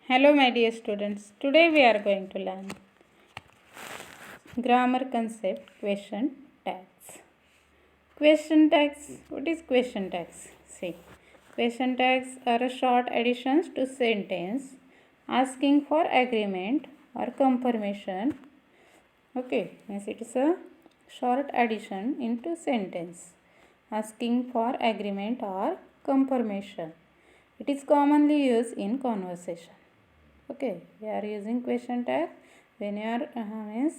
Hello, my dear students. Today we are going to learn grammar concept question tags. Question tags. What is question tags? See, question tags are a short additions to sentence asking for agreement or confirmation. Okay, means it is a short addition into sentence asking for agreement or confirmation. It is commonly used in conversation. Okay, we are using question tag when you are means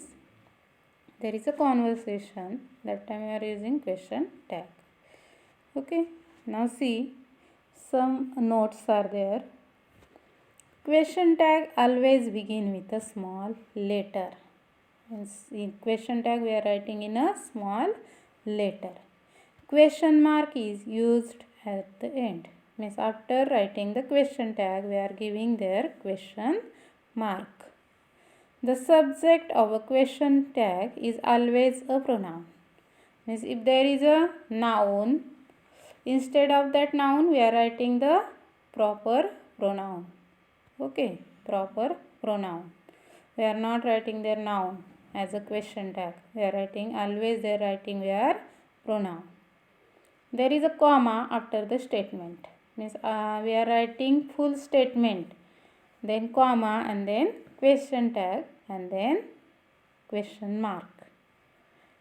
there is a conversation, that time we are using question tag. Okay, now see, some notes are there. Question tag always begin with a small letter. In question tag we are writing in a small letter. Question mark is used at the end. Means after writing the question tag we are giving their question mark. The subject of a question tag is always a pronoun. Means if there is a noun, instead of that noun we are writing the proper pronoun. Okay, proper pronoun. We are not writing their noun as a question tag. We are writing always they are writing their pronoun. There is a comma after the statement. Means we are writing full statement, then comma and then question tag and then question mark.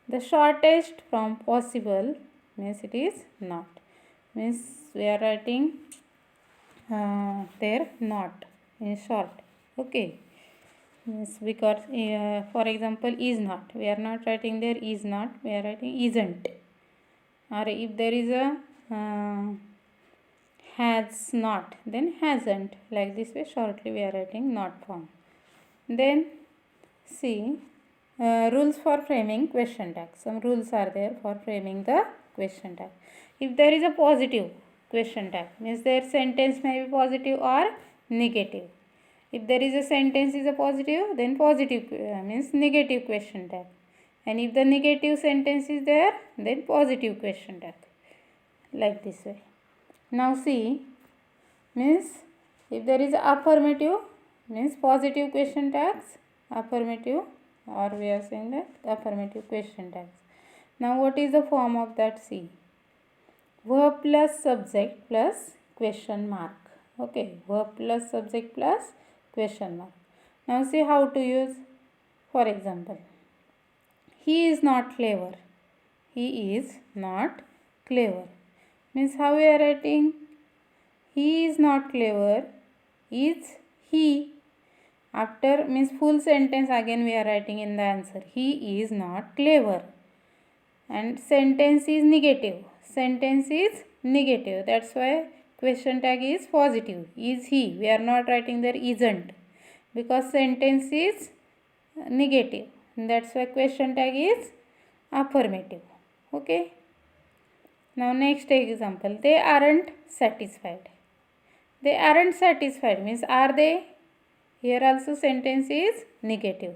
The shortest from possible means it is not. Means we are writing there not in short. Okay. Means because for example is not. We are not writing there is not. We are writing isn't. Or if there is a has not, then hasn't. Like this way shortly we are writing not form. Then see rules for framing question tag. Some rules are there for framing the question tag. If there is a positive question tag, means their sentence may be positive or negative. If there is a sentence is a positive, then positive means negative question tag. And if the negative sentence is there, then positive question tag. Like this way. Now see, means if there is affirmative, means positive question tags, affirmative, or we are saying that affirmative question tags. Now what is the form of that? See, verb plus subject plus question mark. Okay, verb plus subject plus question mark. Now see how to use. For example, he is not clever. He is not clever. Means how we are writing? He is not clever. Is he? After means full sentence again we are writing in the answer. He is not clever. And sentence is negative. Sentence is negative. That's why question tag is positive. Is he? We are not writing there isn't. Because sentence is negative. That's why question tag is affirmative. Okay. Now next example. They aren't satisfied. They aren't satisfied means are they? Here also sentence is negative.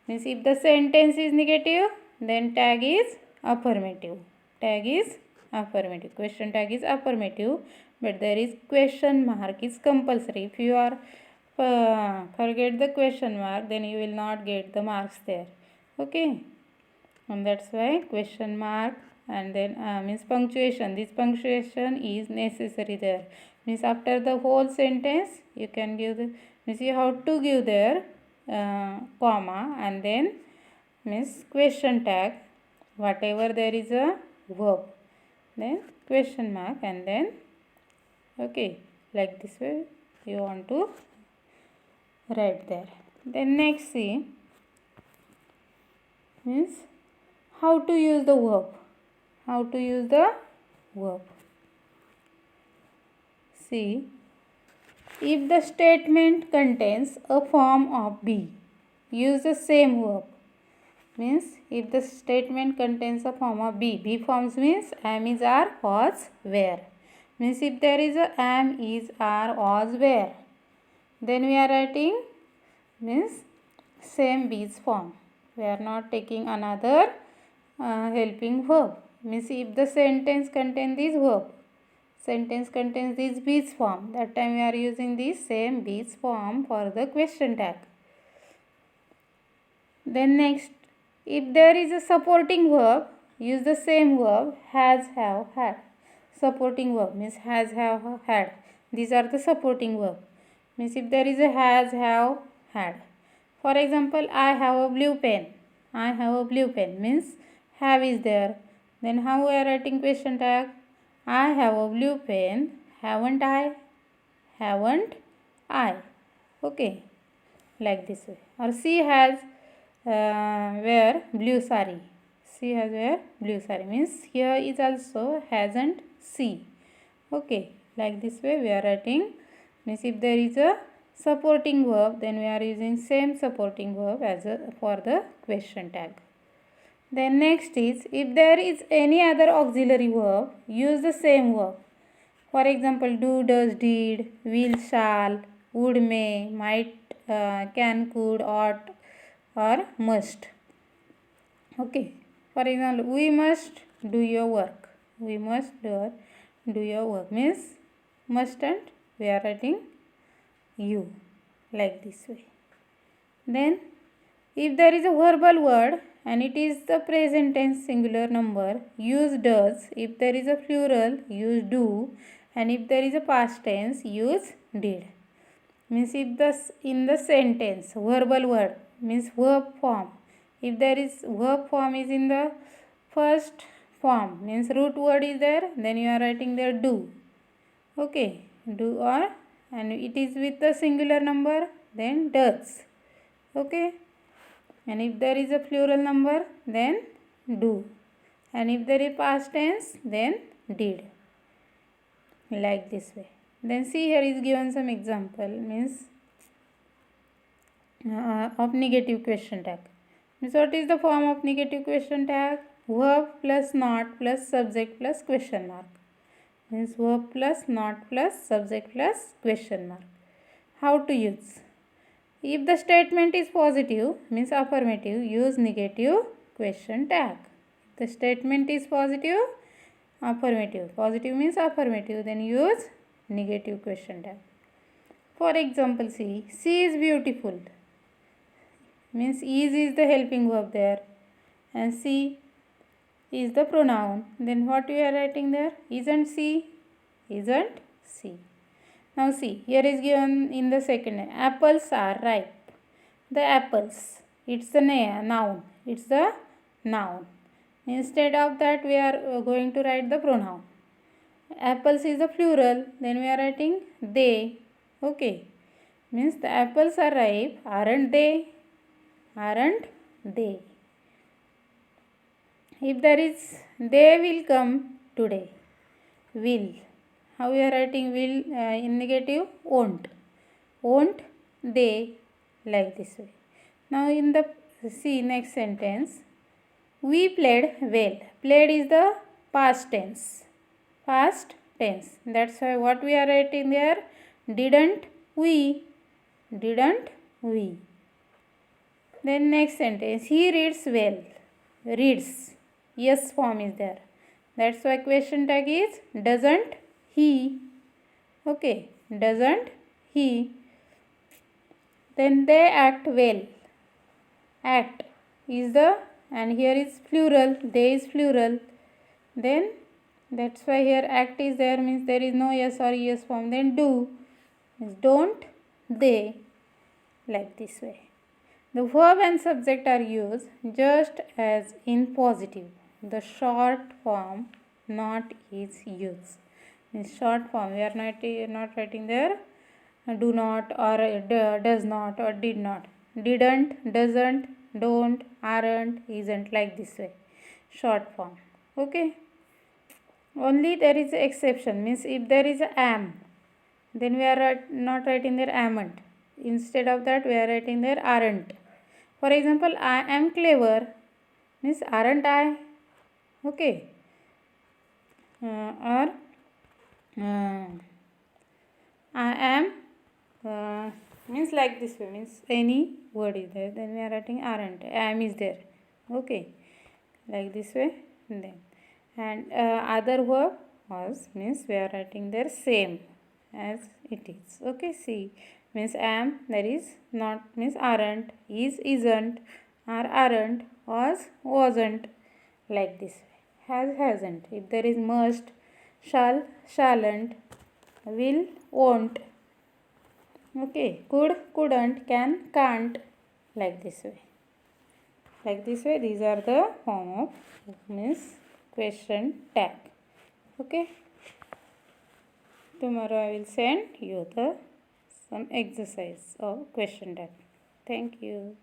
Means if the sentence is negative, then tag is affirmative. Tag is affirmative. Question tag is affirmative, but there is question mark is compulsory. If you are forget the question mark, then you will not get the marks there. Okay, and that's why question mark and then means punctuation. This punctuation is necessary there. Means after the whole sentence you can give the means you have to give there comma and then means question tag, whatever there is a verb, then question mark and then okay, like this way you want to write there. Then next see means how to use the verb. How to use the verb. See, if the statement contains a form of be, use the same verb. Means if the statement contains a form of be, be forms means am, is, are, was, were. Means if there is a am, is, are, was, were, then we are writing means same be's form. We are not taking another helping verb. Means if the sentence contains this verb, sentence contains this bees form, that time we are using this same bees form for the question tag. Then next, if there is a supporting verb, use the same verb has, have, had. Supporting verb means has, have, had. These are the supporting verb. Means if there is a has, have, had. For example, I have a blue pen. I have a blue pen means have is there. Then how we are writing question tag? I have a blue pen. Haven't I? Haven't I? Okay, like this way. Or she has wear blue sari. She has wear blue sari means here is also hasn't she. Okay, like this way we are writing. Means if there is a supporting verb, then we are using same supporting verb as for the question tag. Then next is, if there is any other auxiliary verb, use the same verb. For example, do, does, did, will, shall, would, may, might, can, could, ought, or must. Okay. For example, we must do your work. We must do your work means mustn't. We are writing you like this way. Then, if there is a verbal word and it is the present tense singular number, use does. If there is a plural, use do. And if there is a past tense, use did. Means if in the sentence verbal word means verb form, if there is verb form is in the first form means root word is there, then you are writing there do. Okay, do, or and it is with the singular number, then does. Okay, and if there is a plural number, then do, and if there is past tense, then did, like this way. Then see, here is given some example means of negative question tag. Means what is the form of negative question tag? Verb plus not plus subject plus question mark. Means verb plus not plus subject plus question mark. How to use? If the statement is positive means affirmative, use negative question tag. If the statement is positive, affirmative. Positive means affirmative, then use negative question tag. For example, see, she is beautiful. Means is the helping verb there, and she is the pronoun. Then what we are writing there? Isn't she? Isn't she? Now see, here is given in the second. Apples are ripe. The apples. It's the noun. It's the noun. Instead of that, we are going to write the pronoun. Apples is the plural. Then we are writing they. Okay. Means the apples are ripe. Aren't they? Aren't they? If there is, they will come today. Will. How we are writing will in negative? Won't. Won't they? Like this way. Now in the see next sentence. We played well. Played is the past tense. Past tense. That's why what we are writing there? Didn't we? Didn't we? Then next sentence. He reads well. Reads. Yes form is there. That's why question tag is doesn't he. Okay. Doesn't he. Then they act well. Act is the, and here is plural. They is plural. Then that's why here act is there means there is no yes or yes form. Then do means don't they, like this way. The verb and subject are used just as in positive. The short form not is used. In short form we are not writing there do not or does not or did not. Didn't, doesn't, don't, aren't, isn't, like this way. Short form. Okay. Only there is a exception means if there is a am, then we are not writing there amn't. Instead of that we are writing there aren't. For example, I am clever means aren't I? Okay. Or I am means like this way means any word is there, then we are writing aren't. Am is there. Okay. Like this way. Then and other verb was means we are writing there same as it is. Okay, see means am, there is not means aren't, is, isn't, are, aren't, was, wasn't, like this way. Has, hasn't. If there is must, shall, shallen't, will, won't. Okay, could, couldn't, can, can't, like this way. Like this way, these are the form of means question tag. Okay. Tomorrow I will send you the some exercise of question tag. Thank you.